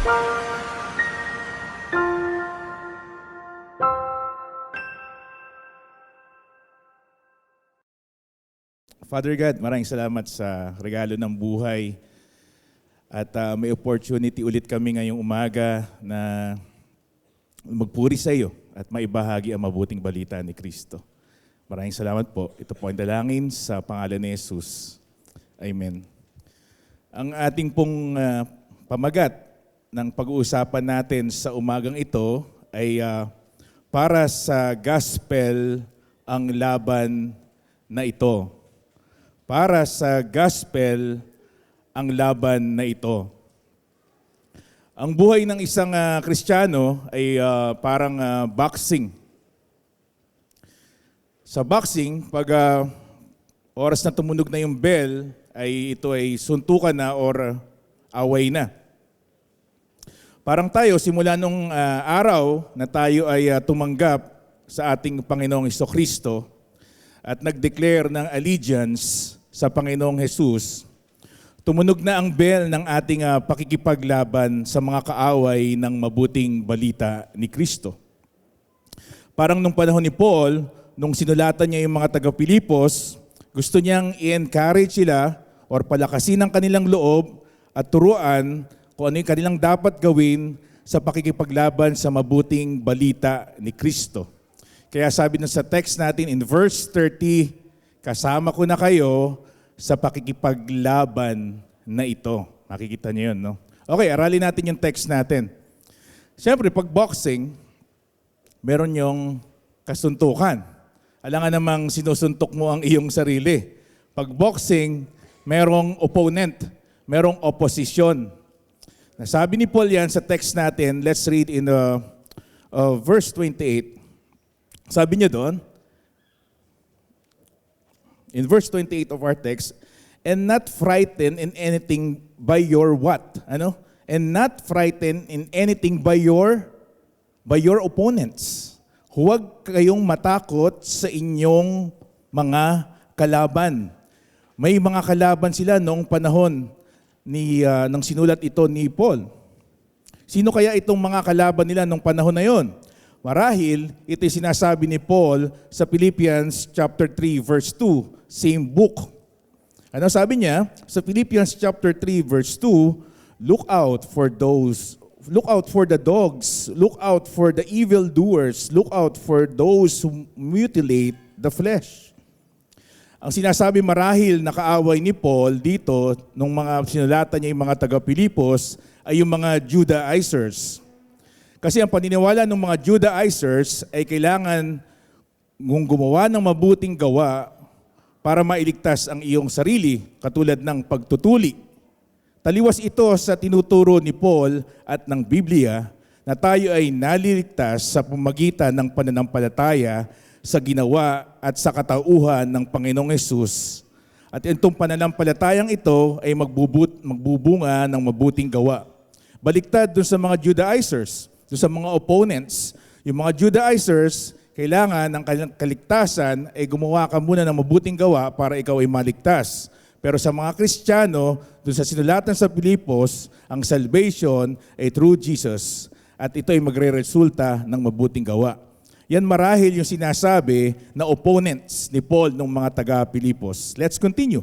Father God, maraming salamat sa regalo ng buhay at may opportunity ulit kami ngayong umaga na magpuri sa iyo at maibahagi ang mabuting balita ni Kristo. Maraming salamat po. Ito po ang dalangin sa pangalan ni Jesus. Amen. Ang ating pong pamagat ng pag-uusapan natin sa umagang ito ay para sa gospel ang laban na ito. Para sa gospel ang laban na ito. Ang buhay ng isang Kristiyano ay parang boxing. Sa boxing, pag oras na tumunog na yung bell, ay ito ay suntukan na or away na. Parang tayo, simula nung araw na tayo ay tumanggap sa ating Panginoong Jesucristo, at nag-declare ng allegiance sa Panginoong Jesus, tumunog na ang bell ng ating pakikipaglaban sa mga kaaway ng mabuting balita ni Kristo. Parang nung panahon ni Paul, nung sinulatan niya yung mga taga-Pilipos, gusto niyang i-encourage sila or palakasin ang kanilang loob at turuan kung ano yung kanilang dapat gawin sa pakikipaglaban sa mabuting balita ni Kristo. Kaya sabi na sa text natin in verse 30, kasama ko na kayo sa pakikipaglaban na ito. Makikita niyo yun, no? Okay, aralin natin yung text natin. Siyempre, pag boxing, meron yung kasuntukan. Alangan namang sinusuntok mo ang iyong sarili. Pag boxing, merong opponent, merong opposition. Nasabi ni Paul yan sa text natin, let's read in verse 28. Sabi niya doon, in verse 28 of our text, and not frightened in anything by your what? Ano? And not frightened in anything by your opponents. Huwag kayong matakot sa inyong mga kalaban. May mga kalaban sila noong panahon nang sinulat ito ni Paul. Sino kaya itong mga kalaban nila noong panahon na yon? Marahil, ito'y sinasabi ni Paul sa Philippians chapter 3 verse 2, same book. Ano sabi niya? Sa Philippians chapter 3 verse 2, look out for the dogs, look out for the evildoers, look out for those who mutilate the flesh. Ang sinasabi marahil na kaaway ni Paul dito, nung mga sinulatan niya yung mga taga-Pilipos, ay yung mga Judaizers. Kasi ang paniniwala ng mga Judaizers ay kailangan mong gumawa ng mabuting gawa para mailigtas ang iyong sarili, katulad ng pagtutuli. Taliwas ito sa tinuturo ni Paul at ng Biblia na tayo ay naliligtas sa pamamagitan ng pananampalataya sa ginawa at sa katauhan ng Panginoong Hesus. At itong pananampalatayang ito ay magbubunga ng mabuting gawa. Baliktad dun sa mga Judaizers, sa mga opponents, yung mga Judaizers, kailangan ng kaligtasan ay gumawa ka muna ng mabuting gawa para ikaw ay maligtas. Pero sa mga Kristiyano, doon sa sinulatan sa Pilipos, ang salvation ay through Jesus. At ito ay magre-resulta ng mabuting gawa. Yan marahil yung sinasabi na opponents ni Paul ng mga taga-Pilipos. Let's continue.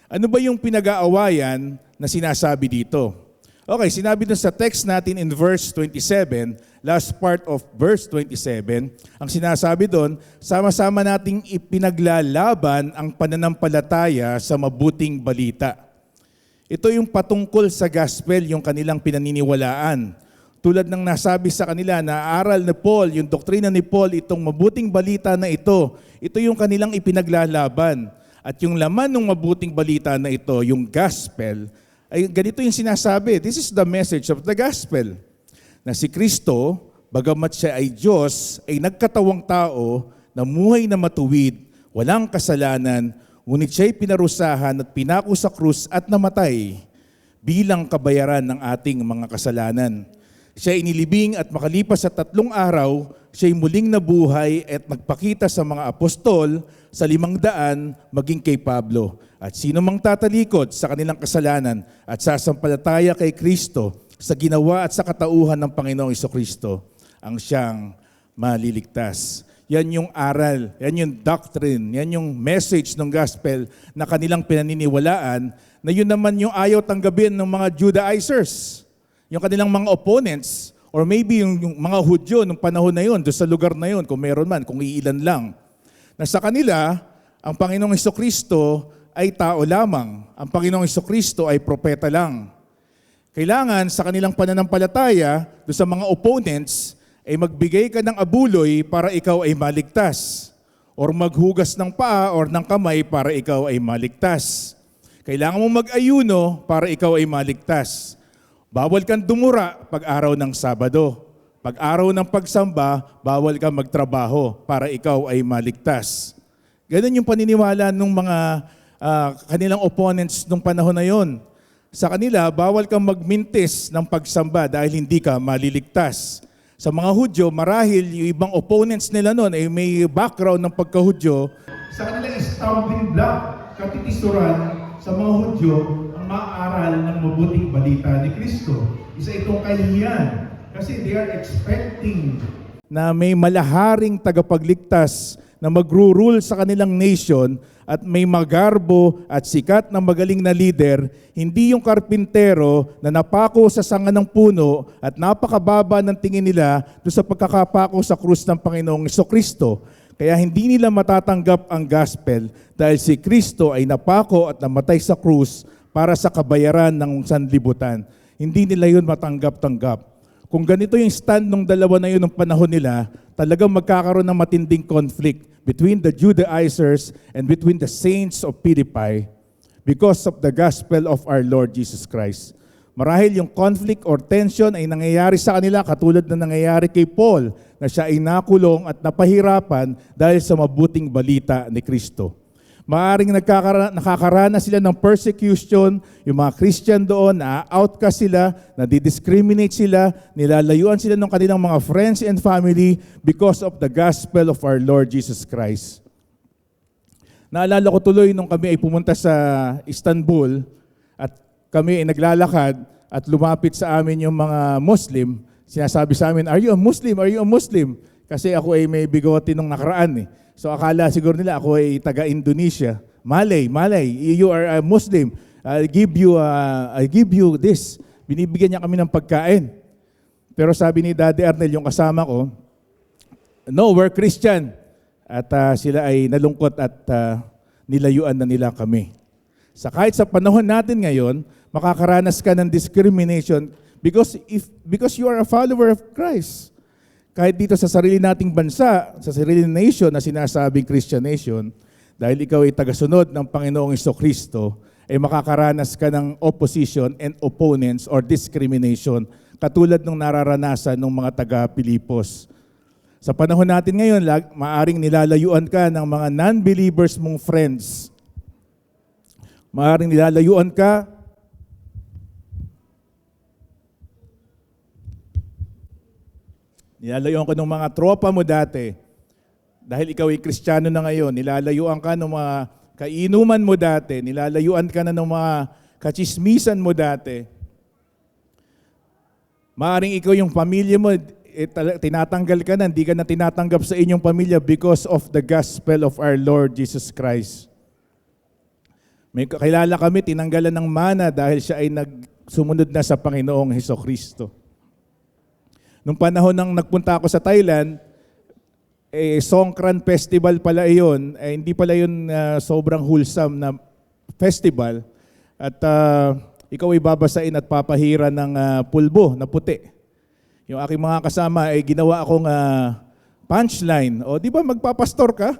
Ano ba yung pinag-aawayan na sinasabi dito? Okay, sinabi dun sa text natin in verse 27, last part of verse 27, ang sinasabi dun, sama-sama nating ipinaglalaban ang pananampalataya sa mabuting balita. Ito yung patungkol sa gospel, yung kanilang pinaniniwalaan. Tulad ng nasabi sa kanila na aral ni Paul, yung doktrina ni Paul, itong mabuting balita na ito yung kanilang ipinaglalaban. At yung laman ng mabuting balita na ito, yung gospel, ay ganito yung sinasabi, this is the message of the gospel, na si Kristo, bagamat siya ay Diyos, ay nagkatawang tao, namuhay na matuwid, walang kasalanan, ngunit siya'y pinarusahan at pinako sa krus at namatay bilang kabayaran ng ating mga kasalanan. Siya inilibing at makalipas sa 3 araw, siya'y muling nabuhay at nagpakita sa mga apostol sa 500 maging kay Pablo. At sino mang tatalikod sa kanilang kasalanan at sasampalataya kay Kristo sa ginawa at sa katauhan ng Panginoong Jesucristo ang siyang maliligtas. Yan yung aral, yan yung doctrine, yan yung message ng gospel na kanilang pinaniniwalaan, na yun naman yung ayaw tanggapin ng mga Judaizers, yung kanilang mga opponents, or maybe yung mga Hudyo nung panahon na yun, doon sa lugar na yun, kung meron man, kung iilan lang. Na sa kanila, ang Panginoong Jesucristo ay tao lamang. Ang Panginoong Jesucristo ay propeta lang. Kailangan sa kanilang pananampalataya, doon sa mga opponents, ay magbigay ka ng abuloy para ikaw ay maligtas. Or maghugas ng paa or ng kamay para ikaw ay maligtas. Kailangan mo mag-ayuno para ikaw ay maligtas. Bawal kang dumura pag araw ng Sabado. Pag araw ng pagsamba, bawal kang magtrabaho para ikaw ay maligtas. Ganun yung paniniwala ng mga kanilang opponents nung panahon na yon. Sa kanila, bawal kang magmintis ng pagsamba dahil hindi ka maliligtas. Sa mga Hudyo, marahil yung ibang opponents nila noon ay may background ng pagka-Hudyo. Sa kanila, stumbling block, katitisuran sa mga Hudyo ang maaral ng mabuting balita ni Kristo. Isa itong kahihiyan kasi they are expecting na may malaharing tagapagligtas na magro-rule sa kanilang nation at may magarbo at sikat na magaling na leader, hindi yung karpintero na napako sa sanga ng puno at napakababa ng tingin nila doon sa pagkakapako sa krus ng Panginoong Jesucristo. Kaya hindi nila matatanggap ang gospel dahil si Kristo ay napako at namatay sa krus para sa kabayaran ng sanlibutan. Hindi nila yun matanggap-tanggap. Kung ganito yung stand ng dalawa na yun ng panahon nila, talagang magkakaroon ng matinding conflict between the Judaizers and between the saints of Philippi because of the gospel of our Lord Jesus Christ. Marahil yung conflict or tension ay nangyayari sa kanila katulad na nangyayari kay Paul na siya ay nakulong at napahirapan dahil sa mabuting balita ni Kristo. Maaring nakakaranas sila ng persecution, yung mga Christian doon, na-outcast sila, na-discriminate sila, nilalayuan sila ng kanilang mga friends and family because of the gospel of our Lord Jesus Christ. Naalala ko tuloy nung kami ay pumunta sa Istanbul at kami ay naglalakad at lumapit sa amin yung mga Muslim. Sinasabi sa amin, "Are you a Muslim? Are you a Muslim?" Kasi ako ay may bigote nung nakaraan eh. So akala siguro nila ako ay taga-Indonesia. Malay, you are a Muslim. I give you this. Binibigyan niya kami ng pagkain. Pero sabi ni Daddy Arnel, yung kasama ko, "No, we're Christian." At sila ay nalungkot at nilayuan na nila kami. Kahit sa panahon natin ngayon, makakaranas ka ng discrimination because you are a follower of Christ. Kahit dito sa sarili nating bansa, sa sarili nation na sinasabing Christian nation, dahil ikaw ay tagasunod ng Panginoong Jesucristo, ay makakaranas ka ng opposition and opponents or discrimination katulad ng nararanasan ng mga taga-Pilipos. Sa panahon natin ngayon, maaring nilalayuan ka ng mga non-believers mong friends. Maaring nilalayuan ka ng mga tropa mo dati. Dahil ikaw ay Kristiyano na ngayon, nilalayuan ka ng mga kainuman mo dati, nilalayuan ka na ng mga kachismisan mo dati. Maaring ikaw yung pamilya mo, tinatanggal ka na, hindi ka na tinatanggap sa inyong pamilya because of the gospel of our Lord Jesus Christ. May kakilala kami, tinanggalan ng mana dahil siya ay sumunod na sa Panginoong Jesucristo. Nung panahon nang nagpunta ako sa Thailand, Songkran Festival pala iyon, hindi pala yun sobrang wholesome na festival. At ikaw ay babasain at papahira ng pulbo na puti. Yung aking mga kasama ay ginawa akong punchline. O di ba magpapastor ka?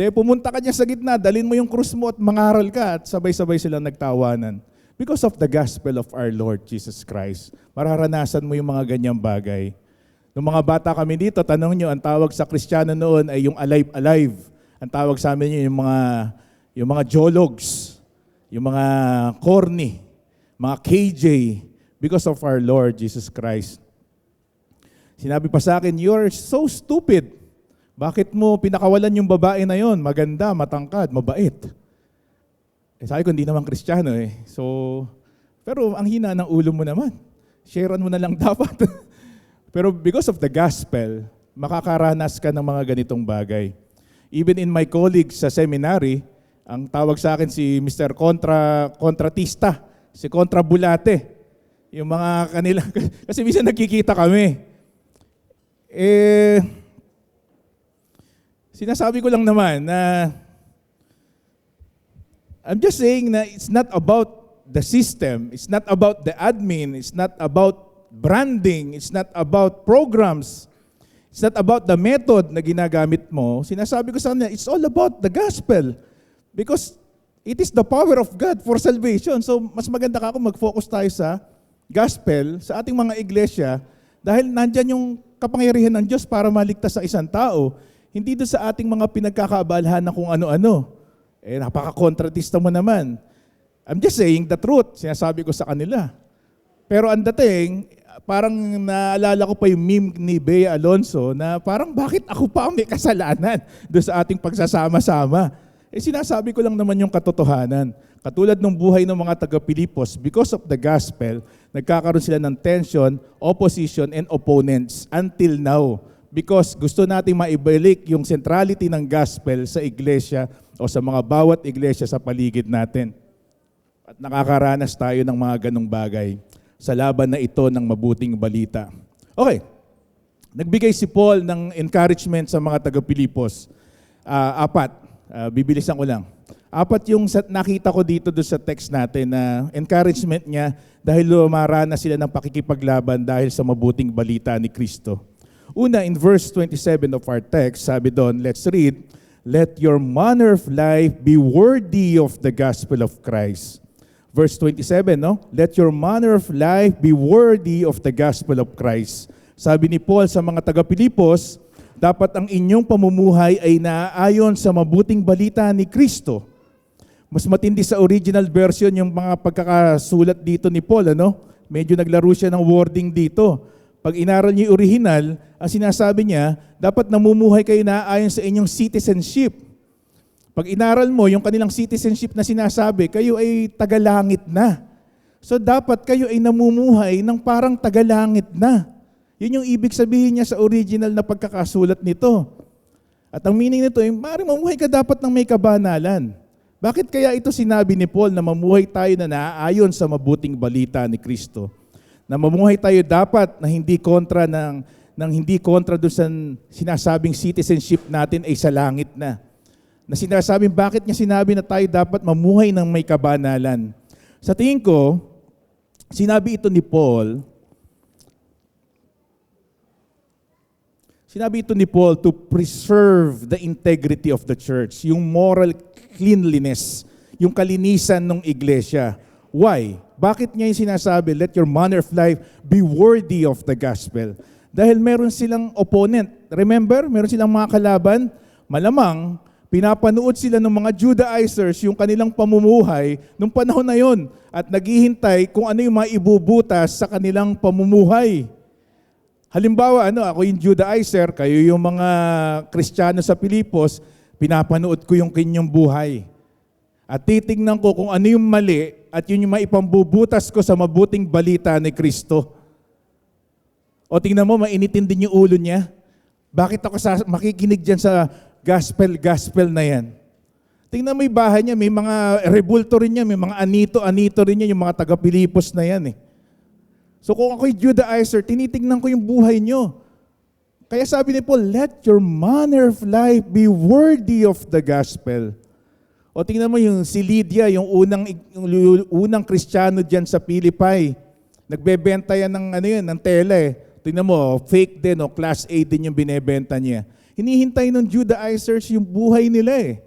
Pumunta ka niya sa gitna, dalhin mo yung krus mo at mangaral ka at sabay-sabay silang nagtawanan. Because of the gospel of our Lord Jesus Christ, mararanasan mo yung mga ganyang bagay. Nung mga bata kami dito, tanong nyo, ang tawag sa Kristiyano noon ay yung alive. Ang tawag sa amin yung mga jologs, yung mga corny, mga KJ, because of our Lord Jesus Christ. Sinabi pa sa akin, "You're so stupid. Bakit mo pinakawalan yung babae na yon? Maganda, matangkad, mabait." Sabi ko, hindi naman Kristiyano eh. Pero ang hina ng ulo mo naman. sharean mo na lang dapat. Pero because of the gospel, makakaranas ka ng mga ganitong bagay. Even in my colleagues sa seminary, ang tawag sa akin si Mr. Kontratista, si Kontrabulate. Yung mga kanila, kasi minsan nagkikita kami. Sinasabi ko lang naman na I'm just saying na it's not about the system, it's not about the admin, it's not about branding, it's not about programs, it's not about the method na ginagamit mo. Sinasabi ko sa kanya, it's all about the gospel. Because it is the power of God for salvation. So mas maganda ka kung mag-focus tayo sa gospel, sa ating mga iglesia, dahil nandyan yung kapangyarihan ng Diyos para maligtas sa isang tao, hindi doon sa ating mga pinagkakaabalahan na kung ano-ano. Napaka-kontratista mo naman. I'm just saying the truth. Sinasabi ko sa kanila. Pero ang dating, parang naalala ko pa yung meme ni Bea Alonso na parang bakit ako pa ang may kasalanan doon sa ating pagsasama-sama. Sinasabi ko lang naman yung katotohanan. Katulad ng buhay ng mga taga-Pilipos, because of the gospel, nagkakaroon sila ng tension, opposition, and opponents until now. Because gusto nating maibalik yung centrality ng gospel sa iglesia o sa mga bawat iglesia sa paligid natin. At nakakaranas tayo ng mga ganong bagay sa laban na ito ng mabuting balita. Okay, nagbigay si Paul ng encouragement sa mga taga-Pilipos. Apat, bibilisan ko lang. Apat yung nakita ko dito doon sa text natin na encouragement niya dahil lumaranas sila ng pakikipaglaban dahil sa mabuting balita ni Kristo. Una, in verse 27 of our text, sabi doon, let's read, "Let your manner of life be worthy of the gospel of Christ." Verse 27, no? "Let your manner of life be worthy of the gospel of Christ." Sabi ni Paul sa mga taga-Pilipos, dapat ang inyong pamumuhay ay naaayon sa mabuting balita ni Kristo. Mas matindi sa original version yung mga pagkakasulat dito ni Paul, ano? Medyo naglaro siya ng wording dito. Pag inaral niyo yung original, ang sinasabi niya, dapat namumuhay kayo naaayon sa inyong citizenship. Pag inaral mo yung kanilang citizenship na sinasabi, kayo ay tagalangit na. So dapat kayo ay namumuhay ng parang tagalangit na. Yun yung ibig sabihin niya sa original na pagkakasulat nito. At ang meaning nito ay, maaaring mamuhay ka dapat ng may kabanalan. Bakit kaya ito sinabi ni Paul na mamuhay tayo na naaayon sa mabuting balita ni Kristo? Na mamuhay tayo dapat na hindi kontra hindi kontra doon sa sinasabing citizenship natin ay sa langit na. Na sinasabing bakit niya sinabi na tayo dapat mamuhay ng may kabanalan. Sa tingin ko, sinabi ito ni Paul to preserve the integrity of the church, yung moral cleanliness, yung kalinisan ng iglesia. Why? Bakit niya yung sinasabi, let your manner of life be worthy of the gospel? Dahil meron silang opponent. Remember, meron silang mga kalaban. Malamang, pinapanood sila ng mga Judaizers yung kanilang pamumuhay nung panahon na yon at naghihintay kung ano yung maibubutas sa kanilang pamumuhay. Halimbawa, ako yung Judaizer, kayo yung mga Kristiyano sa Pilipos, pinapanood ko yung kanyang buhay. At titignan ko kung ano yung mali at yun yung maipambubutas ko sa mabuting balita ni Kristo. O tingnan mo, mainitin din yung ulo niya. Bakit ako makikinig dyan sa gospel na yan? Tingnan mo yung bahay niya, may mga rebulto rin niya, may mga anito rin niya, yung mga taga-Pilipos na yan eh. So kung ako'y Judaizer, tinitignan ko yung buhay niyo. Kaya sabi ni Paul, let your manner of life be worthy of the gospel. O tingnan mo yung si Lydia, yung unang Kristiyano diyan sa Philippi. Nagbebenta yan ng tela eh. Tingnan mo, fake din, class A din yung binebenta niya. Hinihintay ng Judaizers yung buhay nila eh.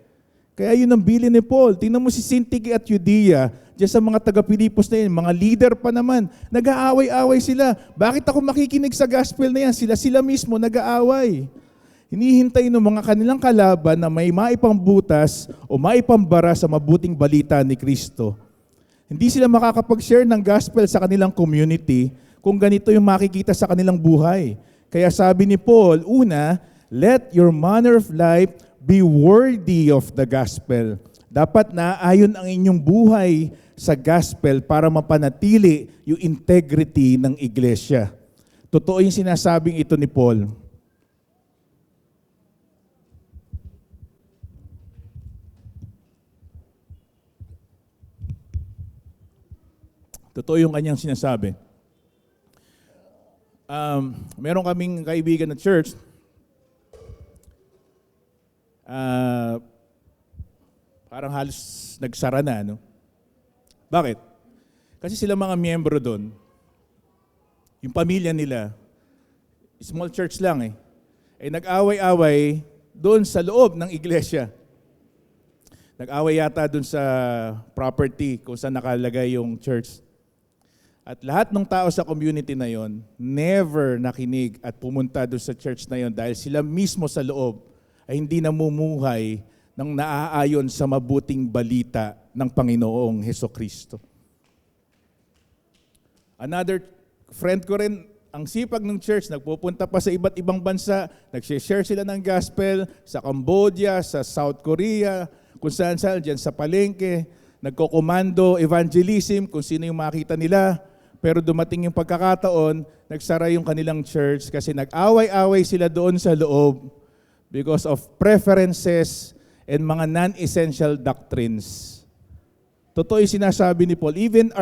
Kaya yun ang bilin ni Paul. Tingnan mo si Syntyche at Euodia, diyan sa mga taga-Pilipos na yun, mga leader pa naman, nag-aaway-away sila. Bakit ako makikinig sa gospel na yan? Sila mismo nag-aaway. Hinihintay ng mga kanilang kalaban na may maipambutas o maipambara sa mabuting balita ni Kristo. Hindi sila makakapag-share ng gospel sa kanilang community kung ganito yung makikita sa kanilang buhay. Kaya sabi ni Paul, una, let your manner of life be worthy of the gospel. Dapat naayon ang inyong buhay sa gospel para mapanatili yung integrity ng iglesia. Totoo yung sinasabing ito ni Paul. Totoo yung kanyang sinasabi. Meron kaming kaibigan na church. Parang halos nagsara na, no? Bakit? Kasi sila mga miyembro doon, yung pamilya nila, small church lang nag-away-away doon sa loob ng iglesia. Nag-away yata doon sa property kung saan nakalagay yung church. At lahat ng tao sa community na yon never nakinig at pumunta doon sa church na yon dahil sila mismo sa loob ay hindi namumuhay ng naaayon sa mabuting balita ng Panginoong Hesukristo. Another friend ko rin, ang sipag ng church, nagpupunta pa sa iba't ibang bansa, nag-share sila ng gospel sa Cambodia, sa South Korea, kung saan dyan sa palengke, nagkokomando, evangelism, kung sino yung makita nila. Pero dumating yung pagkakataon, nagsara yung kanilang church kasi nag-away-away sila doon sa loob because of preferences and mga non-essential doctrines. Totoo yung sinasabi ni Paul, even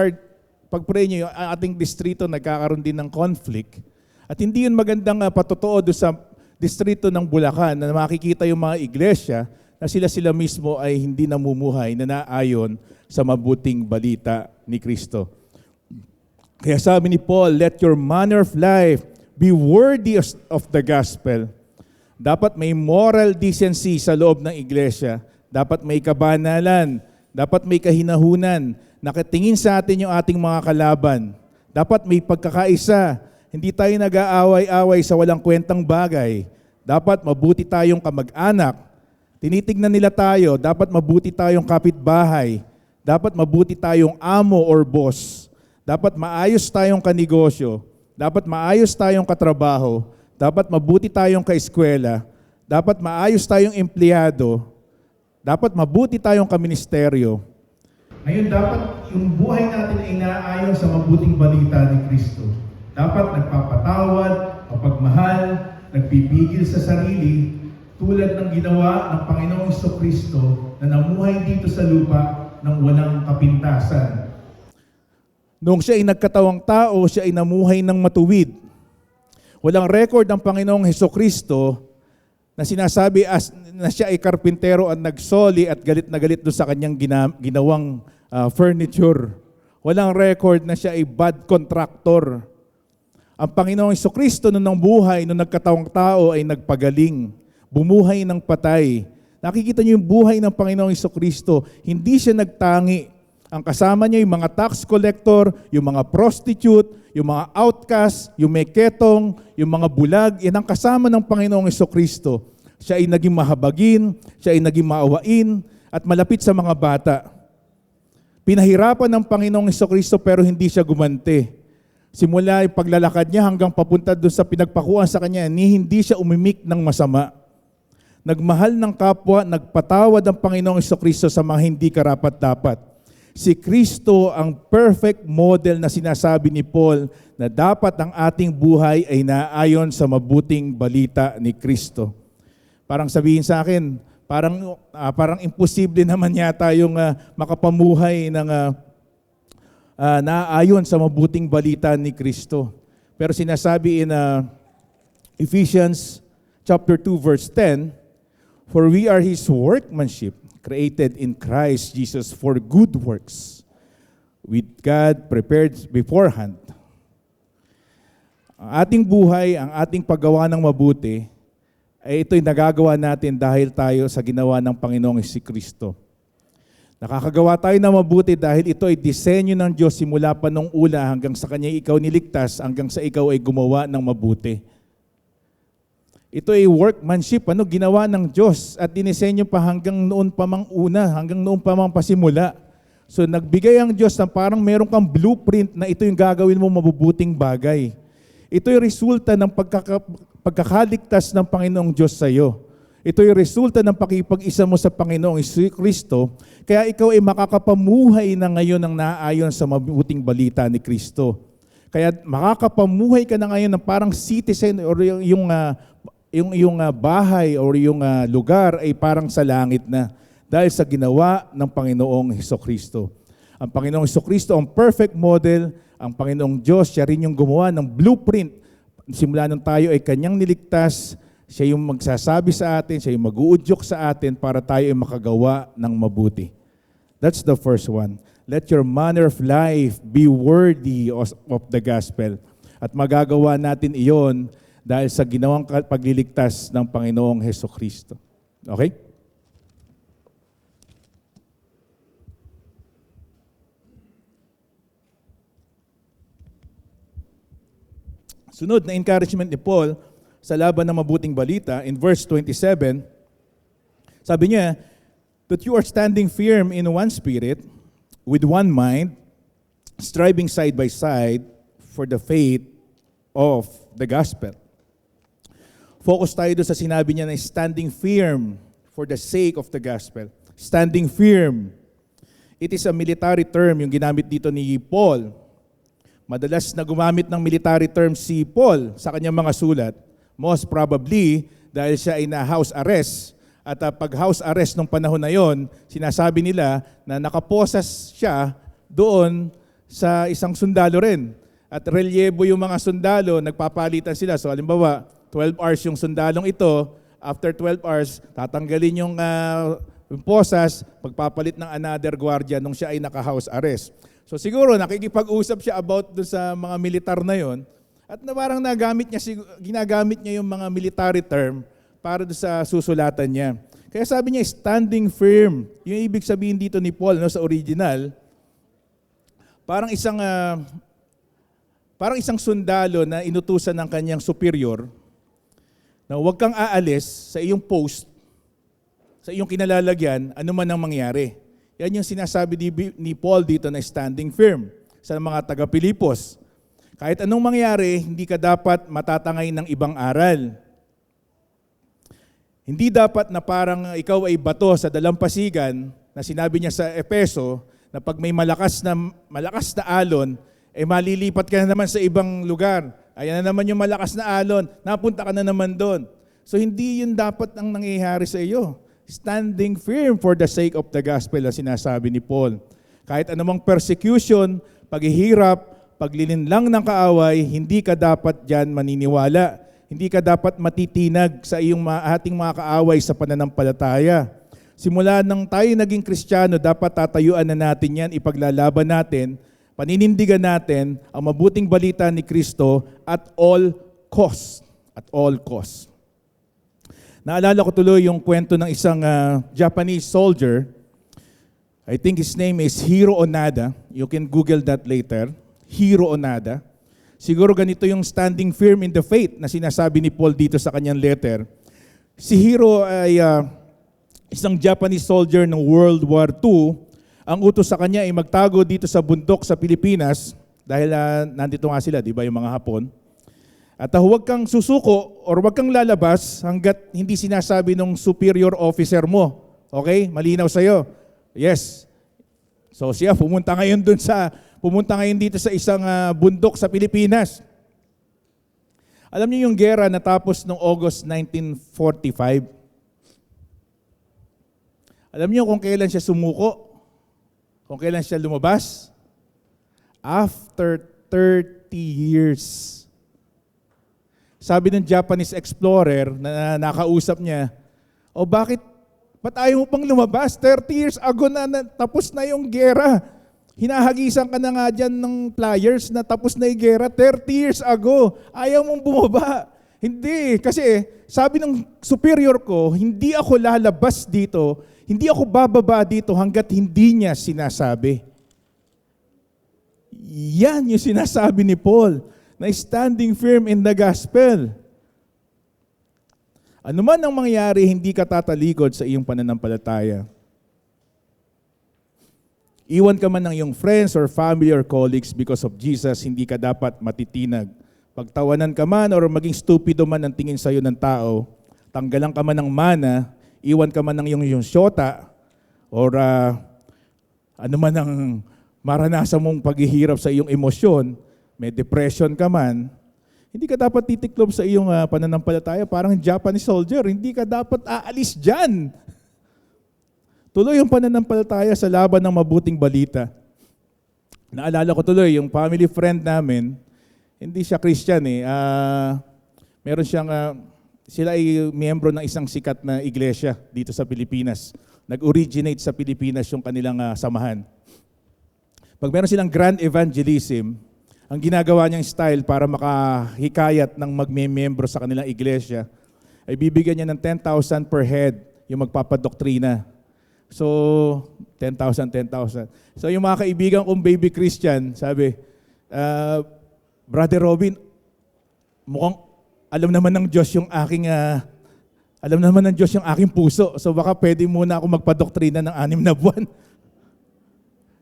pag-pray nyo, ang ating distrito nagkakaroon din ng conflict. At hindi yun magandang patotoo doon sa distrito ng Bulacan na makikita yung mga iglesia na sila mismo ay hindi namumuhay na naayon sa mabuting balita ni Kristo. Kaya sabi ni Paul, let your manner of life be worthy of the gospel. Dapat may moral decency sa loob ng iglesia. Dapat may kabanalan. Dapat may kahinahunan. Nakatingin sa atin yung ating mga kalaban. Dapat may pagkakaisa. Hindi tayo nag-aaway-away sa walang kwentang bagay. Dapat mabuti tayong kamag-anak. Tinitignan nila tayo. Dapat mabuti tayong kapitbahay. Dapat mabuti tayong amo or boss. Dapat maayos tayong kanegosyo. Dapat maayos tayong katrabaho. Dapat mabuti tayong kaeskwela. Dapat maayos tayong empleyado. Dapat mabuti tayong kaministeryo. Ngayon, dapat yung buhay natin ay naayon sa mabuting balita ni Kristo. Dapat nagpapatawad, mapagmahal, nagpipigil sa sarili, tulad ng ginawa ng Panginoong Kristo na namuhay dito sa lupa ng walang kapintasan. Noong siya ay nagkatawang tao, siya ay namuhay ng matuwid. Walang record ang Panginoong Hesukristo na sinasabi na siya ay karpintero at nagsoli at galit na galit doon sa kanyang ginawang furniture. Walang record na siya ay bad contractor. Ang Panginoong Hesukristo noong buhay, noong nagkatawang tao ay nagpagaling, bumuhay ng patay. Nakikita niyo yung buhay ng Panginoong Hesukristo, hindi siya nagtangi. Ang kasama niya yung mga tax collector, yung mga prostitute, yung mga outcast, yung may ketong, yung mga bulag, yan ang kasama ng Panginoong Hesukristo. Siya ay naging mahabagin, siya ay naging maawain, at malapit sa mga bata. Pinahirapan ng Panginoong Hesukristo pero hindi siya gumante. Simula yung paglalakad niya hanggang papunta doon sa pinagpakuan sa kanya, hindi siya umimik ng masama. Nagmahal ng kapwa, nagpatawad ang Panginoong Hesukristo sa mga hindi karapat-dapat. Si Kristo ang perfect model na sinasabi ni Paul na dapat ang ating buhay ay naayon sa mabuting balita ni Kristo. Parang sabihin sa akin, parang imposible naman yata yung makapamuhay ng naayon sa mabuting balita ni Kristo. Pero sinasabi in Ephesians chapter 2 verse 10, for we are His workmanship, created in Christ Jesus for good works, with God prepared beforehand. Ang ating buhay, ang ating paggawa ng mabuti, ay ito'y nagagawa natin dahil tayo sa ginawa ng Panginoong Hesukristo. Nakakagawa tayo ng mabuti dahil ito ay disenyo ng Diyos simula pa nung una hanggang sa Kanya ikaw niligtas, hanggang sa ikaw ay gumawa ng mabuti. Ito ay workmanship, ginawa ng Diyos at dinisenyo pa hanggang noon pa mang una, hanggang noon pa mang pasimula. So nagbigay ang Diyos na parang meron kang blueprint na ito yung gagawin mo mabubuting bagay. Ito ay resulta ng pagkakaligtas ng Panginoong Diyos sa iyo. Ito ay resulta ng pakipag-isa mo sa Panginoong Kristo, kaya ikaw ay makakapamuhay na ngayon ng naayon sa mabuting balita ni Kristo. Kaya makakapamuhay ka na ngayon ng parang citizen or yung bahay or yung lugar ay parang sa langit na dahil sa ginawa ng Panginoong Hesukristo. Ang Panginoong Hesukristo ang perfect model, ang Panginoong Diyos, siya rin yung gumawa ng blueprint. Simula nung tayo ay kanyang niligtas, siya yung magsasabi sa atin, siya yung mag-uudyok sa atin para tayo ay makagawa ng mabuti. That's the first one. Let your manner of life be worthy of the gospel. At magagawa natin iyon dahil sa ginawang pagliligtas ng Panginoong Hesukristo. Okay? Sunod na encouragement ni Paul sa laban ng mabuting balita, in verse 27, sabi niya, that you are standing firm in one spirit, with one mind, striving side by side for the faith of the gospel. Focus tayo doon sa sinabi niya na standing firm for the sake of the gospel. Standing firm. It is a military term yung ginamit dito ni Paul. Madalas na gumamit ng military term si Paul sa kanyang mga sulat. Most probably dahil siya ay na-house arrest. At pag house arrest nung panahon na yon, sinasabi nila na nakaposas siya doon sa isang sundalo rin. At relyebo yung mga sundalo, nagpapalitan sila. So halimbawa, 12 hours yung sundalong ito, after 12 hours, tatanggalin yung posas, pagpapalit ng another guardia nung siya ay naka-house arrest. So siguro nakikipag-usap siya about doon sa mga militar na yon. At na parang ginagamit niya yung mga military term para doon sa susulatan niya. Kaya sabi niya, standing firm. Yung ibig sabihin dito ni Paul sa original, parang isang sundalo na inutusan ng kanyang superior na huwag kang aalis sa iyong post, sa iyong kinalalagyan, ano man ang mangyari. Yan yung sinasabi ni Paul dito na standing firm sa mga taga-Pilipos. Kahit anong mangyari, hindi ka dapat matatangay ng ibang aral. Hindi dapat na parang ikaw ay bato sa dalampasigan na sinabi niya sa Efeso na pag may malakas na alon, malilipat ka na naman sa ibang lugar. Ayan na naman yung malakas na alon, napunta ka na naman doon. So hindi yun dapat ang nangyayari sa iyo. Standing firm for the sake of the gospel ang sinasabi ni Paul. Kahit anumang persecution, paghihirap, paglilinlang ng kaaway, hindi ka dapat dyan maniniwala. Hindi ka dapat matitinag sa ating mga kaaway sa pananampalataya. Simula nang tayo naging Kristiyano, dapat tatayuan na natin yan, ipaglalaban natin, paninindigan natin ang mabuting balita ni Kristo at all cost. At all cost. Naalala ko tuloy yung kwento ng isang Japanese soldier. I think his name is Hiro Onada. You can Google that later. Hiro Onada. Siguro ganito yung standing firm in the faith na sinasabi ni Paul dito sa kanyang letter. Si Hiro ay isang Japanese soldier ng World War II. Ang utos sa kanya ay magtago dito sa bundok sa Pilipinas dahil nandito nga sila, di ba, yung mga Hapon. At huwag kang susuko or huwag kang lalabas hanggat hindi sinasabi ng superior officer mo. Okay? Malinaw sa'yo. Yes. So siya pumunta ngayon dito sa isang bundok sa Pilipinas. Alam niyo yung gera natapos noong August 1945? Alam niyo kung kailan siya sumuko? Kung kailan siya lumabas? After 30 years. Sabi ng Japanese explorer na nakausap niya, bakit ayaw mo pang lumabas? 30 years ago na tapos na yung gera. Hinahagisan ka na nga dyan ng flyers na tapos na yung gera 30 years ago. Ayaw mong bumaba. Hindi, kasi sabi ng superior ko, hindi ako lalabas dito, hindi ako bababa dito hanggat hindi niya sinasabi. Yan yung sinasabi ni Paul, na standing firm in the gospel. Ano man ang mangyari, hindi ka tatalikod sa iyong pananampalataya. Iwan ka man ng iyong friends or family or colleagues because of Jesus, hindi ka dapat matitinag. Pagtawanan ka man or maging stupido man ang tingin sa iyo ng tao, tanggalan ka man ng mana, iwan ka man ng yung syota, or ano man ang maranasan mong paghihirap sa iyong emosyon, may depression ka man, hindi ka dapat titiklob sa iyong pananampalataya parang Japanese soldier. Hindi ka dapat aalis dyan. Tuloy yung pananampalataya sa laban ng mabuting balita. Naalala ko tuloy, yung family friend namin, hindi siya Christian eh. Meron siyang, sila ay miyembro ng isang sikat na iglesia dito sa Pilipinas. Nag-originate sa Pilipinas yung kanilang samahan. Pag meron silang grand evangelism, ang ginagawa niyang style para makahikayat ng magme-membro sa kanilang iglesia, ay bibigyan niya ng 10,000 per head yung magpapadoktrina. So, 10,000. So, yung mga kaibigan kong baby Christian, sabi, Brother Robin, mukhang alam naman ng Diyos yung aking puso. So, baka pwede muna ako magpadoktrina ng 6 na buwan.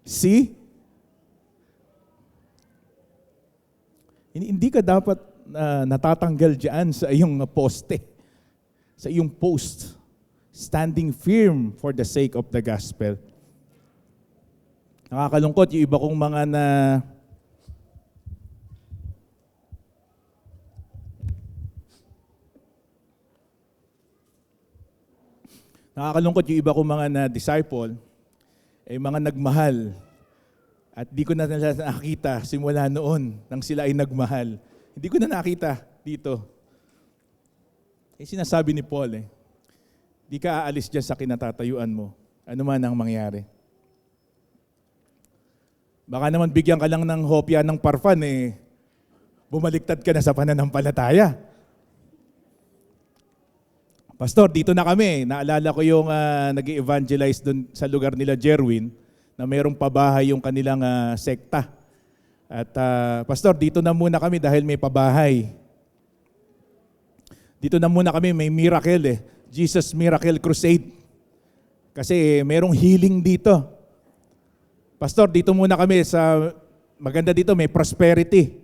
See? Hindi ka dapat natatanggal dyan sa iyong poste, sa iyong post, standing firm for the sake of the gospel. Nakakalungkot yung iba kong mga disciple, ay mga nagmahal. At di ko na nakita simula noon nang sila ay nagmahal. Hindi ko na nakita dito. Sinasabi ni Paul di ka aalis dyan sa kinatatayuan mo. Ano man ang mangyari. Baka naman bigyan ka lang ng hopya ng parfan bumaliktad ka na sa pananampalataya. Pastor, dito na kami. Naalala ko yung nag-evangelize doon sa lugar nila Jerwin, na mayroong pabahay yung kanilang sekta. At Pastor, dito na muna kami dahil may pabahay. Dito na muna kami, may miracle Jesus Miracle Crusade. Kasi mayroong healing dito. Pastor, dito muna kami maganda dito, may prosperity.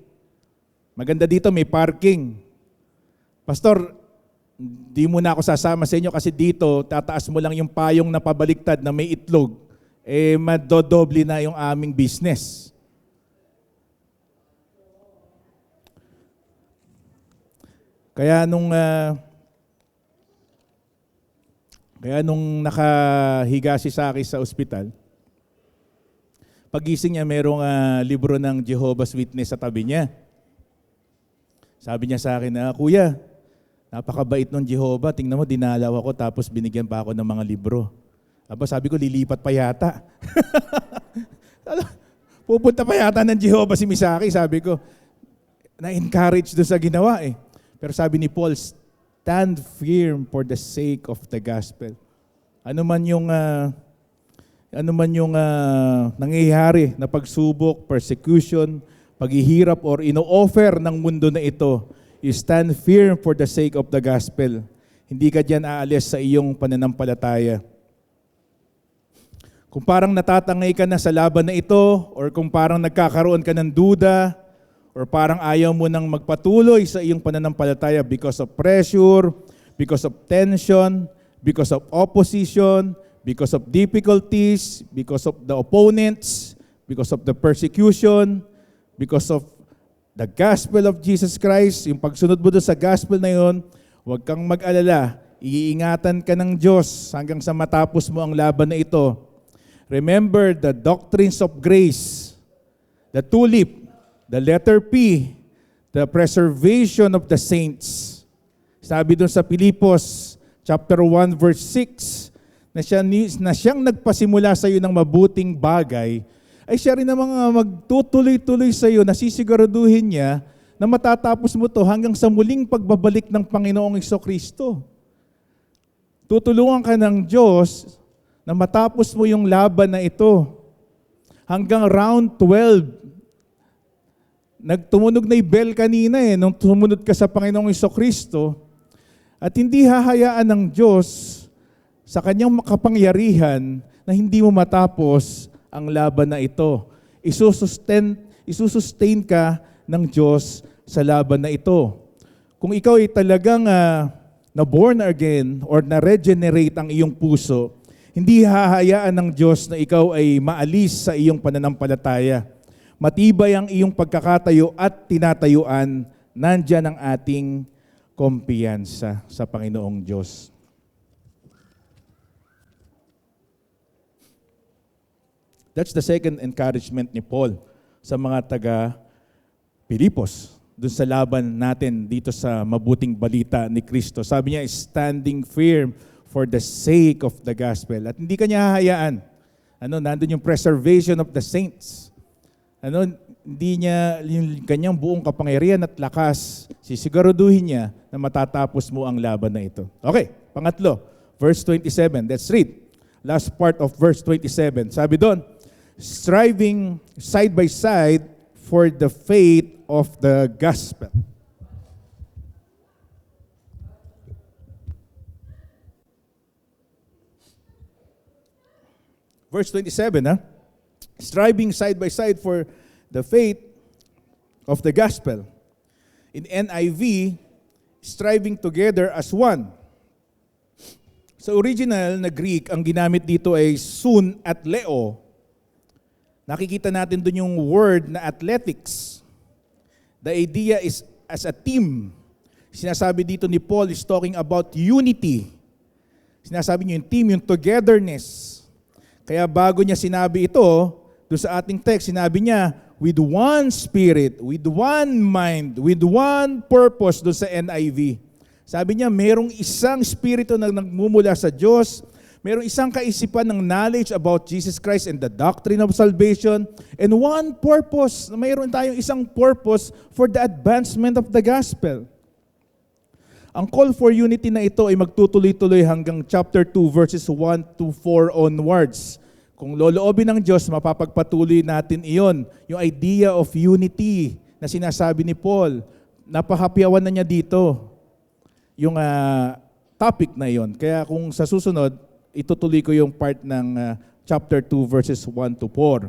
Maganda dito, may parking. Pastor, di muna ako sasama sa inyo kasi dito, tataas mo lang yung payong na pabaliktad na may itlog. Madodoble na yung aming business. Kaya nung nakahiga si Saki sa ospital, pagising niya merong libro ng Jehovah's Witness sa tabi niya. Sabi niya sa akin, Kuya, napakabait ng Jehovah, tingnan mo, dinalaw ako tapos binigyan pa ako ng mga libro. Sabi ko, lilipat pa yata. Pupunta pa yata ng Jehovah si Misaki, sabi ko. Na-encourage doon sa ginawa Pero sabi ni Paul, stand firm for the sake of the gospel. Ano man yung nangyayari na pagsubok, persecution, paghihirap, or ino-offer ng mundo na ito, you stand firm for the sake of the gospel. Hindi ka dyan aalis sa iyong pananampalataya. Kung parang natatangay ka na sa laban na ito, or kung parang nagkakaroon ka ng duda, or parang ayaw mo nang magpatuloy sa iyong pananampalataya because of pressure, because of tension, because of opposition, because of difficulties, because of the opponents, because of the persecution, because of the gospel of Jesus Christ, yung pagsunod mo doon sa gospel na yun, huwag kang mag-alala, iingatan ka ng Diyos hanggang sa matapos mo ang laban na ito. Remember the doctrines of grace, the tulip, the letter P, the preservation of the saints. Sabi doon sa Pilipos, chapter 1, verse 6, na siyang nagpasimula sa iyo ng mabuting bagay, ay siya rin ang mga magtutuloy-tuloy sa iyo, nasisiguraduhin niya na matatapos mo to hanggang sa muling pagbabalik ng Panginoong Jesucristo. Tutulungan ka ng Diyos na matapos mo yung laban na ito. Hanggang round 12, nagtumunog na yung bell kanina nung tumunod ka sa Panginoong Jesucristo, at hindi hahayaan ng Diyos sa kanyang makapangyarihan na hindi mo matapos ang laban na ito. Isusustain ka ng Diyos sa laban na ito. Kung ikaw ay talagang na born again or na regenerate ang iyong puso, hindi hahayaan ng Diyos na ikaw ay maalis sa iyong pananampalataya. Matibay ang iyong pagkakatayo at tinatayuan, nandyan ang ating kumpiyansa sa Panginoong Diyos. That's the second encouragement ni Paul sa mga taga-Pilipos, doon sa laban natin dito sa mabuting balita ni Kristo. Sabi niya, standing firm for the sake of the gospel. At hindi kanya hahayaan. Nandun yung preservation of the saints. Hindi niya yung kanyang buong kapangyarihan at lakas, sisiguraduhin niya na matatapos mo ang laban na ito. Okay, pangatlo, verse 27. Let's read. Last part of verse 27. Sabi doon, striving side by side for the faith of the gospel. Verse 27, striving side by side for the faith of the gospel. In NIV, striving together as one. Sa original na Greek, ang ginamit dito ay sun at leo. Nakikita natin doon yung word na athletics. The idea is as a team. Sinasabi dito ni Paul is talking about unity. Sinasabi niyo yung team, yung togetherness. Kaya bago niya sinabi ito, doon sa ating text, sinabi niya, with one spirit, with one mind, with one purpose doon sa NIV. Sabi niya, merong isang spirito na nagmumula sa Diyos, merong isang kaisipan ng knowledge about Jesus Christ and the doctrine of salvation, and one purpose, mayroon tayong isang purpose for the advancement of the gospel. Ang call for unity na ito ay magtutuloy-tuloy hanggang chapter 2 verses 1 to 4 onwards. Kung loloobin ng Diyos, mapapagpatuloy natin iyon. Yung idea of unity na sinasabi ni Paul, napahapyawan na niya dito yung topic na iyon. Kaya kung sa susunod, itutuloy ko yung part ng chapter 2 verses 1 to 4.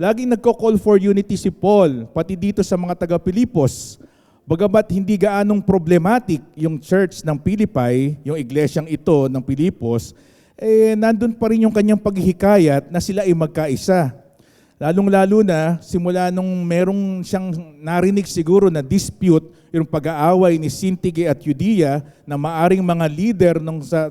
Laging nagko-call for unity si Paul, pati dito sa mga taga-Pilipos. Bagamat hindi gaanong problematic yung church ng Philippi, yung iglesyang ito ng Pilipos, nandun pa rin yung kanyang paghihikayat na sila ay magkaisa. Lalong-lalo na, simula nung merong siyang narinig siguro na dispute, yung pag-aaway ni Syntyche at Euodia na maaring mga leader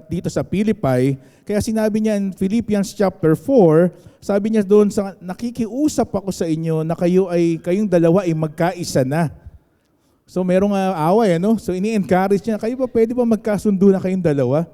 dito sa Philippi. Kaya sinabi niya in Philippians chapter 4, sabi niya doon, nakikiusap ako sa inyo na kayong dalawa ay magkaisa na. So merong away, So ini-encourage niya, kayo ba pwede ba magkasundo na kayong dalawa?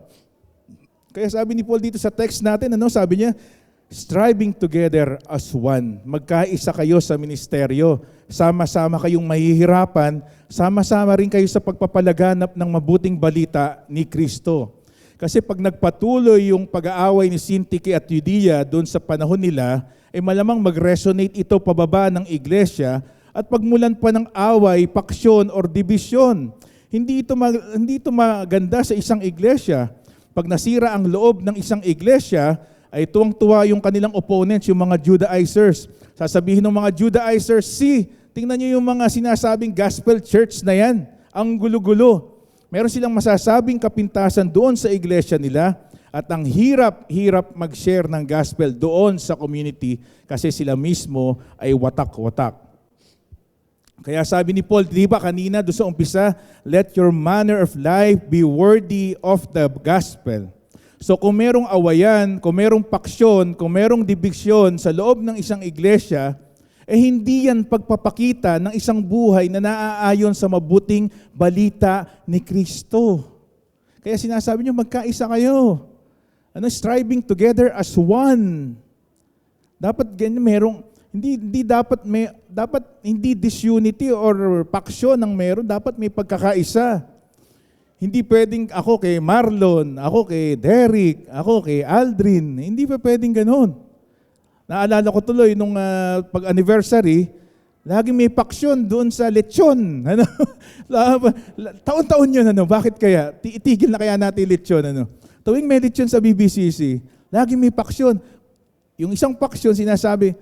Kaya sabi ni Paul dito sa text natin, sabi niya, striving together as one. Magkaisa kayo sa ministeryo. Sama-sama kayong mahihirapan. Sama-sama rin kayo sa pagpapalaganap ng mabuting balita ni Kristo. Kasi pag nagpatuloy yung pag-aaway ni Syntyche at Euodia doon sa panahon nila, malamang mag-resonate ito pababa ng iglesia at pagmulan pa ng away, paksyon, or dibisyon. Hindi ito maganda sa isang iglesia. Pag nasira ang loob ng isang iglesia, ay tuwang-tuwa yung kanilang opponents, yung mga Judaizers. Sasabihin ng mga Judaizers, tingnan nyo yung mga sinasabing gospel church na yan. Ang gulo-gulo. Meron silang masasabing kapintasan doon sa iglesia nila at ang hirap mag-share ng gospel doon sa community kasi sila mismo ay watak-watak. Kaya sabi ni Paul, di ba kanina doon sa umpisa, let your manner of life be worthy of the gospel. So kung merong awayan, kung merong paksyon, kung merong dibisyon sa loob ng isang iglesia, hindi yan pagpapakita ng isang buhay na naaayon sa mabuting balita ni Kristo. Kaya sinasabi niyo, magkaisa kayo. Striving together as one. Dapat ganyan, dapat hindi disunity or paksyon ang meron, dapat may pagkakaisa. Hindi pwedeng ako kay Marlon, ako kay Derek, ako kay Aldrin. Hindi pa pwedeng ganun. Naalala ko tuloy nung pag-anniversary, laging may paksyon doon sa lechon. Taon-taon yun. Bakit kaya? Itigil na kaya natin lechon. Tuwing may lechon sa BBCC, laging may paksyon. Yung isang paksyon sinasabi,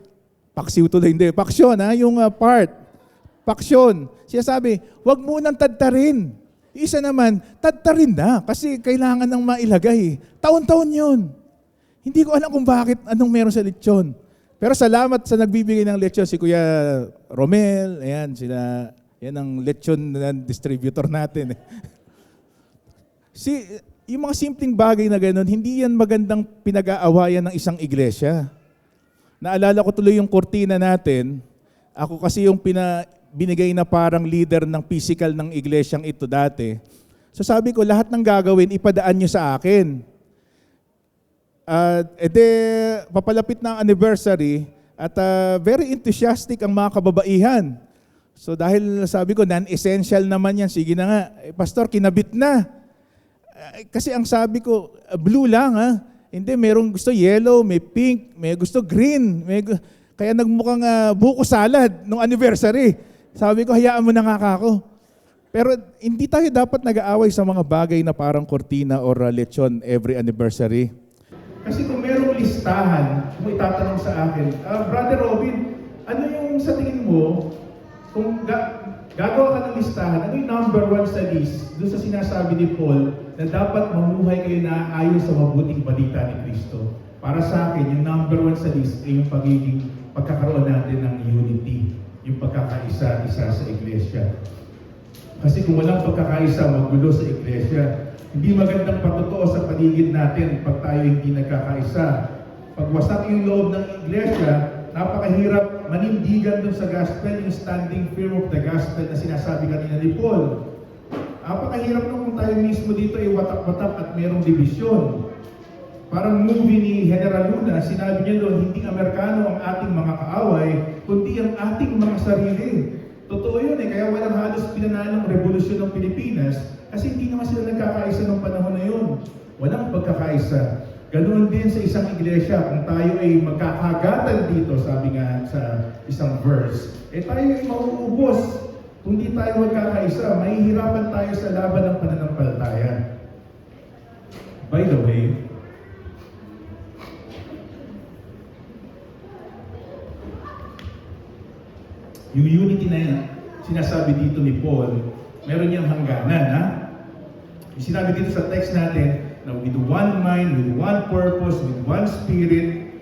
paksiw tuloy, hindi. Paksyon, yung part. Paksyon. Siya sabi, wag munang tadtarin. Isa naman, tadtarin na kasi kailangan ng mailagay. Taon-taon yun. Hindi ko alam kung bakit, anong meron sa lechon. Pero salamat sa nagbibigay ng lechon, si Kuya Romel, ayan, yan ang lechon na distributor natin. Yung mga simpleng bagay na gano'n, hindi yan magandang pinag-aawayan ng isang iglesia. Naalala ko tuloy yung kurtina natin. Ako kasi yung binigay na parang leader ng physical ng iglesyang ito dati. So sabi ko, lahat ng gagawin, ipadaan nyo sa akin. Papalapit na ang anniversary at very enthusiastic ang mga kababaihan. So dahil sabi ko, non-essential naman yan, sige na nga, Pastor, kinabit na. Kasi ang sabi ko, blue lang ha. Hindi, merong gusto yellow, may pink, may gusto green. Kaya nagmukhang buko salad nung anniversary. Sabi ko, hayaan mo na nga ako. Pero hindi tayo dapat nag-aaway sa mga bagay na parang kortina or lechon every anniversary. Kasi kung merong listahan, kung itatanong sa akin, Brother Robin, ano yung sa tingin mo, kung gagawa ka ng listahan, ano yung number 1 sa list doon sa sinasabi ni Paul na dapat mamuhay kayo na ayon sa mabuting balita ni Kristo? Para sa akin, yung number 1 sa list ay yung pagkakaroon natin ng unity, yung pagkakaisa-isa sa iglesia. Kasi kung walang pagkakaisa, magulo sa iglesia. Hindi magandang patotoo sa paligid natin pag tayo hindi nagkakaisa. Pag wasak yung loob ng iglesia, napakahirap manindigan dun sa gospel, yung standing firm of the gospel na sinasabi kanina ni Paul. Napakahirap nung kung tayo mismo dito ay watak-watak at mayroong divisyon. Parang movie ni General Luna, sinabi niya doon, hindi Amerikano ang ating mga kaaway, kundi ang ating mga sarili. Totoo yun kaya walang halos pinanalong revolusyon ng Pilipinas kasi hindi naman sila nagkakaisa ng panahon na yun. Walang pagkakaisa. Ganoon din sa isang iglesia, kung tayo ay magkakagatan dito, sabi nga sa isang verse, tayo ay mauubos. Kung di tayo magkakaisa, mahihirapan tayo sa laban ng pananampalataya. By the way, yung unity na yan, sinasabi dito ni Paul, meron niyang hangganan, ha? Yung sinabi dito sa text natin, na with one mind, with one purpose, with one spirit.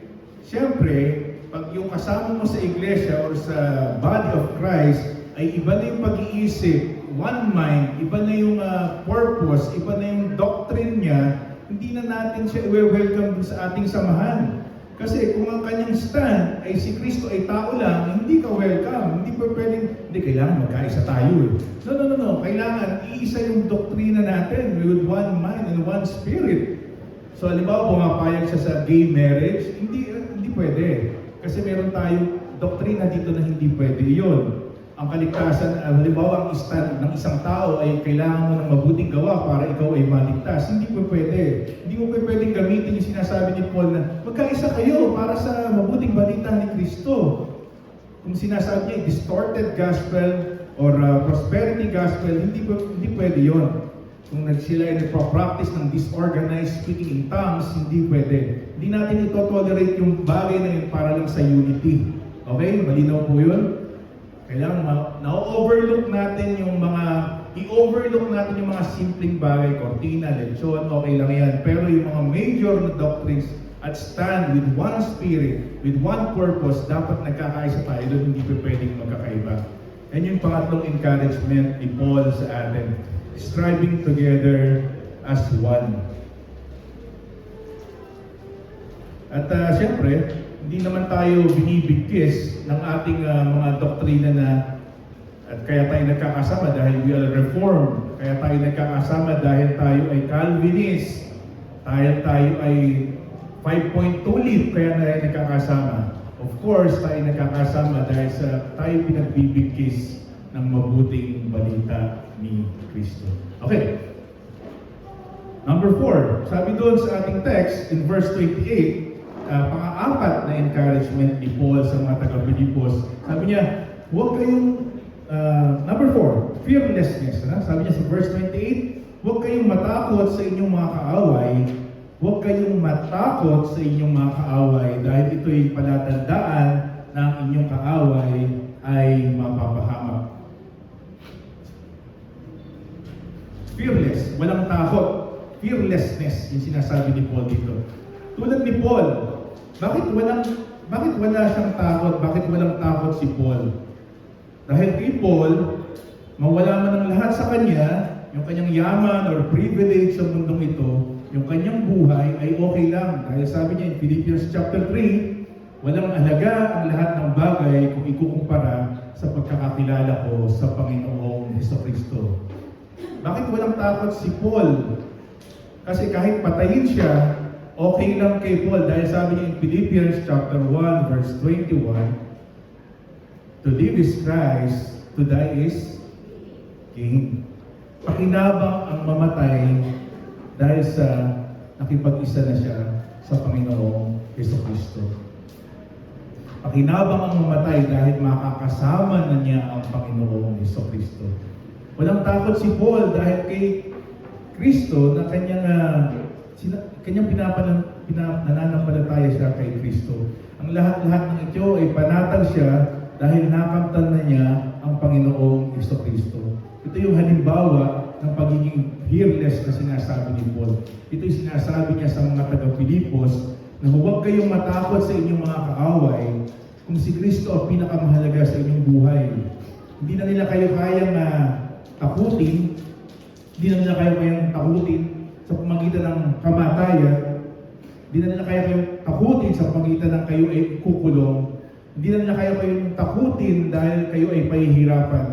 Siyempre, pag yung kasama mo sa iglesia or sa body of Christ, ay iba na yung pag-iisip, one mind, iba na yung purpose, iba na yung doctrine niya, hindi na natin siya i-welcome sa ating samahan. Kasi kung ang kanyang stand ay si Kristo ay tao lang, hindi ka welcome. Hindi pa pwedeng, hindi kailangan magkaisa tayo No. Kailangan iisa yung doktrina natin with one mind and one spirit. So halimbawa, pumapayag siya sa gay marriage, hindi pwede. Kasi meron tayong doktrina dito na hindi pwede yun. Ang kaligtasan, halimbawa, ang stand ng isang tao ay kailangan mo ng mabuting gawa para ikaw ay maligtas. Hindi po pwede. Hindi mo pwedeng gamitin yung sinasabi ni Paul na magkaisa kayo para sa mabuting balita ni Kristo. Kung sinasabi niya, distorted gospel or prosperity gospel, hindi pwede yon. Kung sila ay nagpa-practice ng disorganized speaking in tongues, hindi pwede. Hindi natin ito-tolerate yung bagay na yun para lang sa unity. Okay? Malinaw po yun? Kailangan na-overlook natin i-overlook natin yung mga simpleng bagay, kortina, lechon, okay lang yan. Pero yung mga major na doctrines at stand with one spirit, with one purpose, dapat nagkakaisa tayo doon, hindi pa pwedeng magkakaiba. Yan yung pangatlong encouragement ni Paul sa atin, striving together as one. At siyempre, hindi naman tayo binibigkis ng ating mga doktrina na at kaya tayo nagkakasama dahil we are reformed. Kaya tayo nagkakasama dahil tayo ay Calvinist. Tayo ay 5.2 leaf kaya tayo nagkakasama. Of course, tayo nagkakasama dahil tayo pinagbibigkis ng mabuting balita ni Kristo. Okay. Number 4, sabi doon sa ating text in verse 28, pang-apat na encouragement ni Paul sa mga taga-Pilipos. Sabi niya, huwag kayong, number 4, fearlessness. Sabi niya sa verse 28, huwag kayong matakot sa inyong mga kaaway. Huwag kayong matakot sa inyong mga kaaway dahil ito'y palatandaan na ang inyong kaaway ay mapapahamak. fearless, walang takot. Fearlessness yung sinasabi ni Paul dito. Tulad ni Paul, bakit wala siyang takot? Bakit walang takot si Paul? Dahil kay Paul, mawala man ang lahat sa kanya, yung kanyang yaman or privilege sa mundong ito, yung kanyang buhay ay okay lang. Dahil sabi niya in Philippians chapter 3, walang halaga ang lahat ng bagay kung ikukumpara sa pagkakakilala ko sa Panginoong Jesucristo. Bakit walang takot si Paul? Kasi kahit patayin siya, okay lang kay Paul. Dahil sabi niya in Philippians chapter 1 verse 21, to live is Christ, to die is gain. Pakinabang ang mamatay dahil sa nakipag-isa na siya sa Panginoong Jesucristo. Pakinabang ang mamatay dahil makakasama na niya ang Panginoong Jesucristo. Walang takot si Paul dahil kay Kristo na kanyang nananampalataya siya kay Kristo. Ang lahat-lahat ng ito ay panatag siya dahil nakamtan na niya ang Panginoong Jesucristo. Ito yung halimbawa ng pagiging fearless na sinasabi ni Paul. Ito yung sinasabi niya sa mga taga-Pilipos na huwag kayong matakot sa inyong mga kaaway kung si Kristo ang pinakamahalaga sa inyong buhay. Hindi na nila kayo kayang takutin, hindi na nila kayang takutin sa pamagitan ng kamatayan, hindi na nila kayang takutin sa pamagitan ng kayo ay kukulong, hindi na nila kayong takutin dahil kayo ay pahihirapan.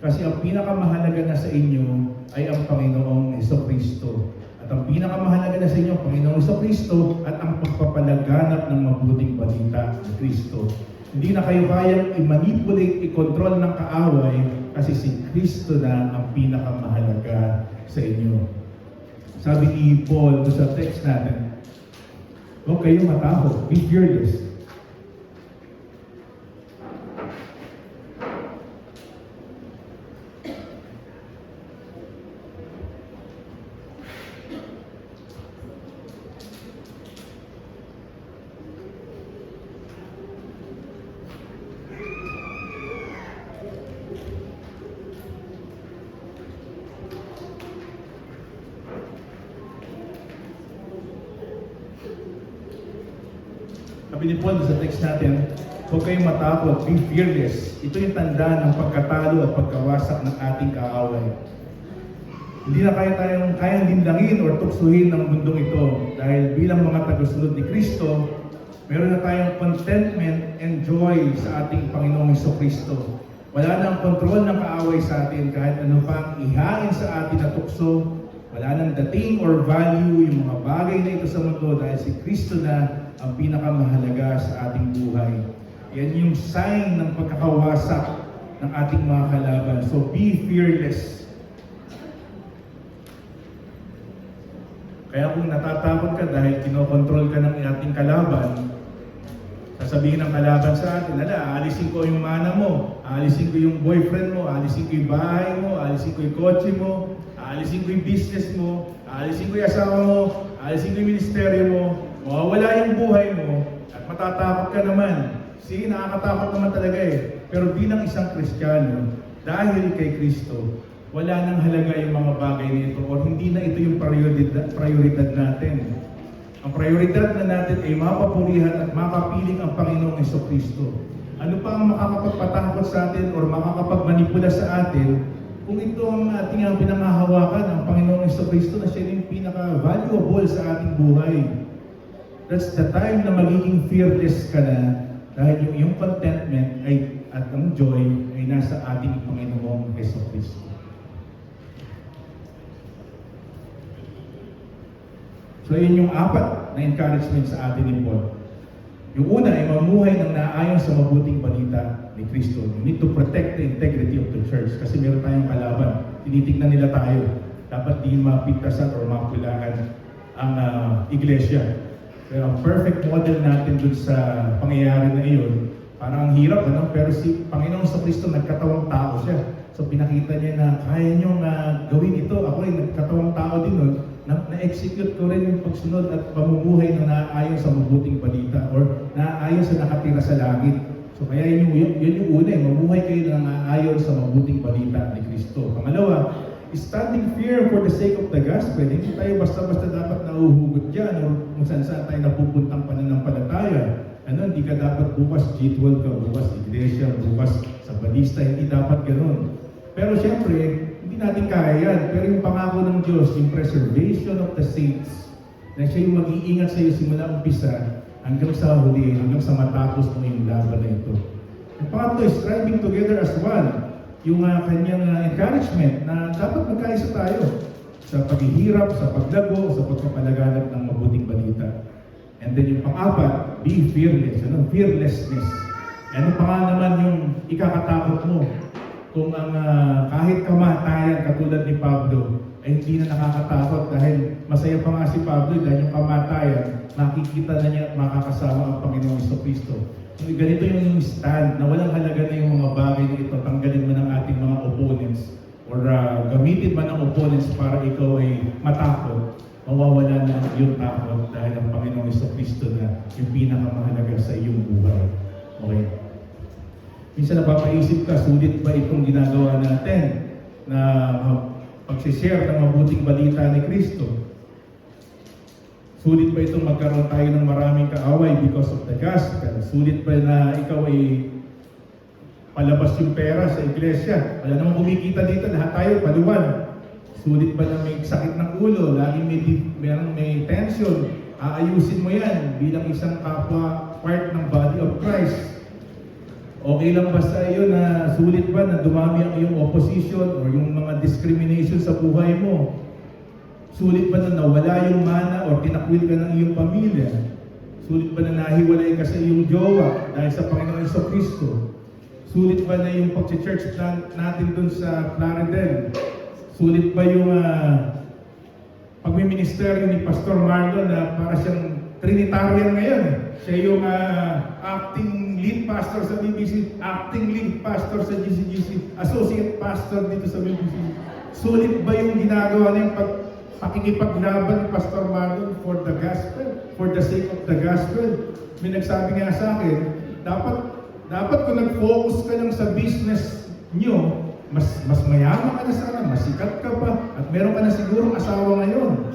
Kasi ang pinakamahalaga na sa inyo ay ang Panginoong Jesucristo. At ang pinakamahalaga na sa inyo, ang Panginoong Jesucristo at ang pagpapalaganap ng mabuting balita ni Kristo. Hindi na kayo kayang i-manipulate, i-control ng kaaway kasi si Kristo na ang pinakamahalaga sa inyo. Sabi ni Paul sa text natin, huwag kayong matakot, be fearless. Sabi ni Paul sa text natin, huwag kayong matakot, be fearless. Ito yung tanda ng pagkatalo at pagkawasak ng ating kaaway. Hindi na kayang dindangin o tuksuhin ng mundong ito dahil bilang mga tagasunod ni Kristo, meron na tayong contentment and joy sa ating Panginoong Jesucristo. Wala na ang kontrol ng kaaway sa atin kahit ano pang ihain sa atin na tukso. Wala nang dating or value yung mga bagay na ito sa mundo dahil si Kristo na ang pinakamahalaga sa ating buhay. Yan yung sign ng pagkakawasak ng ating mga kalaban. So be fearless. Kaya kung natatakot ka dahil kinokontrol ka ng ating kalaban, sasabihin ng kalaban sa atin, aalisin ko yung mana mo, aalisin ko yung boyfriend mo, aalisin ko yung bahay mo, aalisin ko yung kotse mo, aalisin ko yung business mo, aalisin ko yung asawa mo, aalisin ko yung ministeryo mo, mawawala yung buhay mo, at matatakot ka naman. Sige, nakakatakot naman talaga eh. Pero bilang isang Kristiyano, dahil kay Kristo, wala nang halaga yung mga bagay nito o hindi na ito yung prioridad natin. Ang prioridad na natin ay mapapurihan at mapapiling ang Panginoong Jesucristo. Ano pa ang makakapagpatakot sa atin o makakapagmanipula sa atin kung ito ang ating pinangahawakan ng Panginoong Jesucristo na siya yung pinaka-valuable sa ating buhay. That's the time na magiging fearless ka na dahil yung iyong contentment at ang joy ay nasa ating Panginoong Jesucristo. So yun yung apat na encouragement sa atin ni Paul. Yung una ay mamuhay ng naayon sa mabuting balita ni Kristo. You need to protect the integrity of the church kasi meron tayong kalaban. Tinitignan nila tayo. Dapat di mapigtasan o mapulaan ang iglesia. Pero ang perfect model natin dun sa pangyayari na iyon, parang ang hirap, pero si Panginoong sa Kristo nagkatawang tao siya. So pinakita niya na kaya niyong gawin ito. Ako ay nagkatawang tao din nun. Na-execute ko rin yung pagsunod at pamumuhay na naaayon sa mabuting balita or naaayon sa nakatira sa langit. So kaya yun yung una, mamuhay kayo na naaayon sa mabuting balita ni Kristo. Pangalawa, standing firm for the sake of the gospel. Hindi tayo basta-basta dapat nauhugot dyan o kung saan-saan tayo napupuntang pananampalataya. Hindi ka dapat bukas G12 ka, bukas iglesia, bukas sa balista, hindi dapat ganoon. Pero syempre, hindi natin kaya yan. Pero yung pangako ng Diyos, yung preservation of the saints, na siya yung mag-iingat sa iyo simula umpisa hanggang sa huli, hanggang sa matapos mo yung laban na ito. Ang pangatlo is striving together as one. Yung kanyang encouragement na dapat magkaisa tayo sa paghihirap, sa paglago, sa pagpapalaganap ng mabuting balita. And then yung pang-apat, be fearless. Fearlessness. Ano pa nga naman yung ikakatakot mo kung ang kahit kamatayan katulad ni Pablo ay hindi na nakakatakot dahil masaya pa nga si Pablo dahil yung kamatayan nakikita na niya at makakasama ang Panginoong Jesucristo. Ganito yung stand na walang halaga na yung mga bagay na ito, tanggalin mo ng ating mga opponents or gamitin man ng opponents para ikaw ay matakot. Mawawala na ang iyong takot dahil ang Panginoong Jesucristo na yung pinakamahalaga sa iyong buhay. Okay? Minsan napapaisip ka, sulit ba itong ginagawa natin na pag-share ng mabuting balita ni Kristo? Sulit ba itong magkaroon tayo ng maraming kaaway because of the gospel? Sulit ba na ikaw ay palabas yung pera sa iglesia? Wala namang kumikita dito, lahat tayo paluwan. Sulit ba na may sakit ng ulo, laging may tension, aayusin mo yan bilang isang kapwa part ng body of Christ. Okay lang ba sa iyo na sulit ba na dumami ang iyong opposition or yung mga discrimination sa buhay mo? Sulit ba na nawala yung mana o tinakwil ka ng iyong pamilya? Sulit ba na nahiwalay ka sa iyong jowa dahil sa Panginoon Jesucristo? Sulit ba na yung pag-church natin dun sa Plaridel? Sulit ba yung pagmiministeryo ni Pastor Marlon na para siyang Trinitarian ngayon? Siya yung acting lead pastor sa BBC, acting lead pastor sa GCGC, associate pastor dito sa BBC. Sulit ba yung ginagawa na yung pakikipaglaban ni Pastor Marlon for the gospel, for the sake of the gospel? May nagsabi nga sa akin, dapat kung nag-focus ka lang sa business nyo, mas mayaman ka na sana, mas sikat ka pa, at meron ka na sigurong asawa ngayon.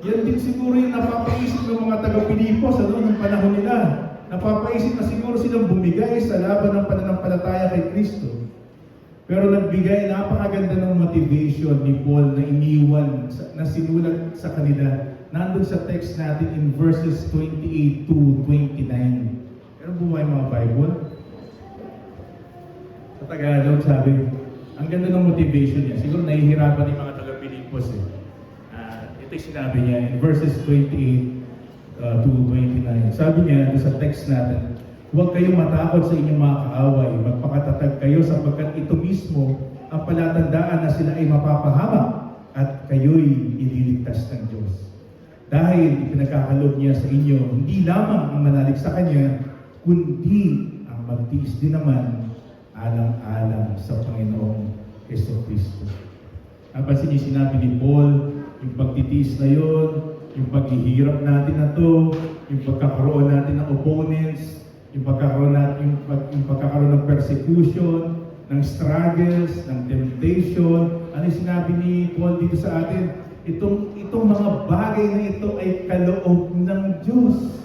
Yan din siguro yung napapaisip ng mga taga-Pilipos ng panahon nila. Napapaisip na siguro silang bumigay sa laban ng pananampalataya kay Kristo. Pero nagbigay, napakaganda ng motivation ni Paul na iniwan, na sinulat sa kanila. Nandun sa text natin in verses 28 to 29. Pero buhay mga Bible. Sa Tagalog sabi, ang ganda ng motivation niya. Siguro nahihirapan yung mga taga-Pilipos eh. Ito yung sinabi niya in verses 28 to 29. Sabi niya sa text natin, huwag kayong matakot sa inyong mga kaaway. Magpakatatag kayo sapagkat ito mismo ang palatandaan na sila ay mapapahamak at kayo'y ililigtas ng Diyos. Dahil ipinagkakaloob niya sa inyo, hindi lamang ang manalig sa Kanya, kundi ang magtiis din naman alang-alang sa Panginoong Jesucristo. Napansin niyo sinabi ni Paul, yung pagtitiis na yun, yung paghihirap natin na to, yung pagkakaroon natin ng opponents, yung pagkakaroon ng persecution, ng struggles, ng temptation. Ano yung sinabi ni Paul dito sa atin? Itong mga bagay na ito ay kaloob ng Diyos.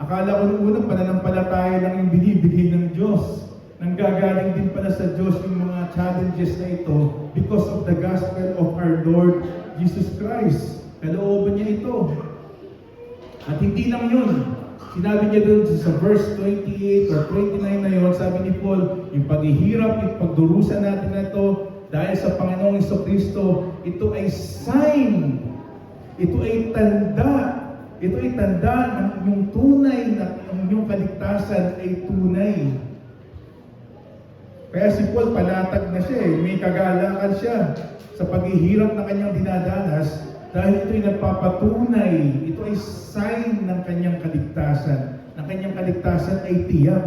Akala ko nung unang pananampalataya lang yung binibigay ng Diyos. Nanggagaling din pala sa Diyos yung mga challenges na ito because of the gospel of our Lord Jesus Christ. Kalooban niya ito. At hindi lang yun. Sinabi niya doon sa verse 28 or 29 na yun, sabi ni Paul, yung paghihirap, yung pagdurusa natin na ito, dahil sa Panginoong Jesucristo, ito ay sign. Ito ay tanda. Ito ay tanda ng yung tunay na ang yung kaligtasan ay tunay. Kaya si Paul palatag na siya may kagalakan siya sa paghihirap na kanyang dinadanas dahil ito'y nagpapatunay, ito ay sign ng kanyang kaligtasan. Ang kanyang kaligtasan ay tiyak.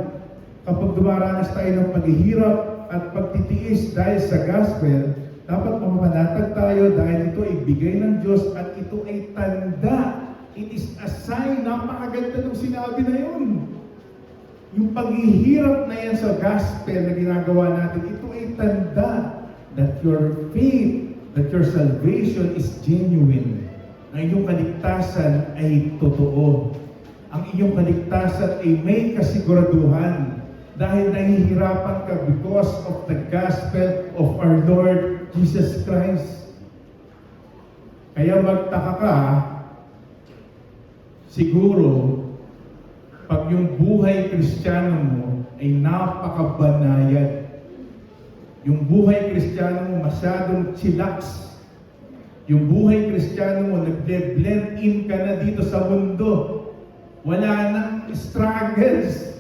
Kapag dumaranas tayo ng paghihirap at pagtitiis dahil sa gospel, dapat mapapanatag tayo dahil ito ay bigay ng Diyos at ito ay tanda. It is a sign, napakaganda ng sinabi na yun. Yung paghihirap na yan sa gospel na ginagawa natin, ito ay tanda that your faith that your salvation is genuine, na iyong kaligtasan ay totoo. Ang iyong kaligtasan ay may kasiguraduhan dahil nahihirapan ka because of the gospel of our Lord Jesus Christ. Kaya magtaka ka, siguro, pag yung buhay Kristiyano mo ay napakabanayad. Yung buhay Kristiyano mo masyadong chillax. Yung buhay Kristiyano mo nag-blend in ka na dito sa mundo. Wala nang struggles.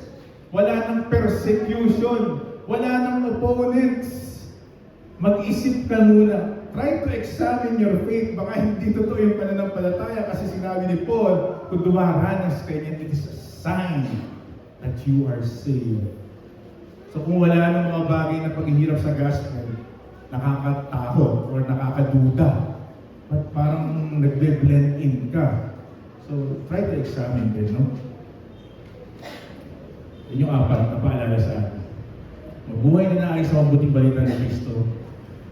Wala nang persecution. Wala nang opponents. Mag-isip ka muna. Try to examine your faith. Baka hindi totoo yung pananampalataya kasi sinabi ni Paul, kung dumaranas ka niyan, it is a sign that you are saved. So kung wala nang mga bagay na paghihirap sa gospel, nakakatakot or nakakaduda, but parang nagbe-blend in ka. So try to examine din, no? Yan yung apat na paalala sa atin. Mabuhay na naayos sa mabuting balita ni Kristo,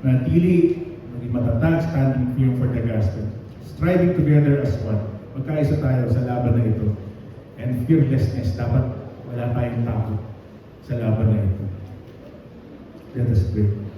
manatili, maging matatag, standing firm for the gospel, striving together as one. Magkaisa tayo sa laban na ito. And fearlessness, dapat wala tayong takot sa laban na ito. Let us pray.